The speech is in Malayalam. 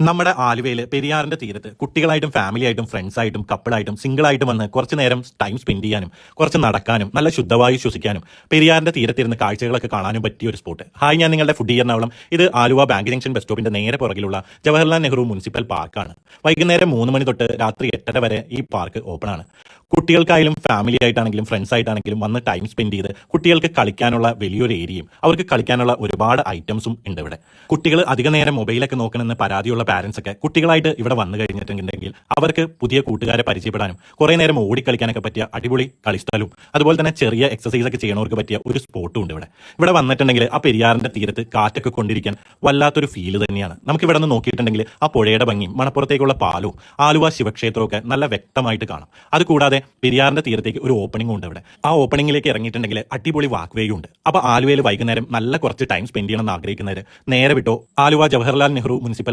നമ്മുടെ ആലുവയിൽ പെരിയാറിന്റെ തീരത്ത് കുട്ടികളായിട്ടും ഫാമിലി ആയിട്ടും ഫ്രണ്ട്സ് ആയിട്ടും കപ്പിളായിട്ടും സിംഗിൾ ആയിട്ടും വന്ന് കുറച്ച് നേരം ടൈം സ്പെൻഡ് ചെയ്യാനും കുറച്ച് നടക്കാനും നല്ല ശുദ്ധവായു ശ്വസിക്കാനും പെരിയാറിന്റെ തീരത്തിരുന്ന് കാഴ്ചകളൊക്കെ കാണാനും പറ്റിയ ഒരു സ്പോട്ട്. ഹായ്, ഞാൻ നിങ്ങളുടെ ഫുഡി എറണാകുളം. ഇത് ആലുവ ബാങ്ക് ജംഗ്ഷൻ ബസ് സ്റ്റോപ്പിന്റെ നേരെ പുറകിലുള്ള ജവഹർലാൽ നെഹ്റു മുനിസിപ്പൽ പാർക്കാണ്. വൈകുന്നേരം 3 മണി തൊട്ട് രാത്രി 8:30 വരെ ഈ പാർക്ക് ഓപ്പൺ ആണ്. കുട്ടികൾക്കായാലും ഫാമിലി ആയിട്ടാണെങ്കിലും ഫ്രണ്ട്സ് ആയിട്ടാണെങ്കിലും വന്ന് ടൈം സ്പെൻഡ് ചെയ്ത് കുട്ടികൾക്ക് കളിക്കാനുള്ള വലിയൊരു ഏരിയയും അവർക്ക് കളിക്കാനുള്ള ഒരുപാട് ഐറ്റംസും ഉണ്ട് ഇവിടെ. കുട്ടികൾ അധിക നേരം മൊബൈലൊക്കെ നോക്കണമെന്ന് പരാതിയുള്ള പാരൻസ് ഒക്കെ കുട്ടികളായിട്ട് ഇവിടെ വന്നു കഴിഞ്ഞിട്ടുണ്ടെങ്കിൽ അവർക്ക് പുതിയ കൂട്ടുകാരെ പരിചയപ്പെടാനും കുറേ നേരം ഓടിക്കളിക്കാനൊക്കെ പറ്റിയ അടിപൊളി കളിസ്ഥലവും അതുപോലെ തന്നെ ചെറിയ എക്സസൈസ് ഒക്കെ ചെയ്യണവർക്ക് പറ്റിയ ഒരു സ്പോട്ടും ഉണ്ട് ഇവിടെ. ഇവിടെ വന്നിട്ടുണ്ടെങ്കിൽ ആ പെരിയാറിന്റെ തീരത്ത് കാറ്റൊക്കെ കൊണ്ടിരിക്കാൻ വല്ലാത്തൊരു ഫീല് തന്നെയാണ്. നമുക്ക് ഇവിടെ നിന്ന് നോക്കിയിട്ടുണ്ടെങ്കിൽ ആ പുഴയുടെ ഭംഗിയും മണപ്പുറത്തേക്കുള്ള പാലവും ആലുവ ശിവക്ഷേത്രവും ഒക്കെ നല്ല വ്യക്തമായിട്ട് കാണാം. അതുകൂടാതെ പെരിയാറിന്റെ തീരത്തേക്ക് ഒരു ഓപ്പണിംഗ് ഉണ്ട് ഇവിടെ. ആ ഓപ്പണിംഗിലേക്ക് ഇറങ്ങിയിട്ടുണ്ടെങ്കിൽ അടിപൊളി വാക്ക് വേയും ഉണ്ട്. അപ്പൊ ആലുവയിൽ വൈകുന്നേരം നല്ല കുറച്ച് ടൈം സ്പെൻഡ് ചെയ്യണമെന്ന് ആഗ്രഹിക്കുന്നവർ നേരെ വിട്ടോ ആലുവ ജവഹർലാൽ നെഹ്റു മുനിസിപ്പൽ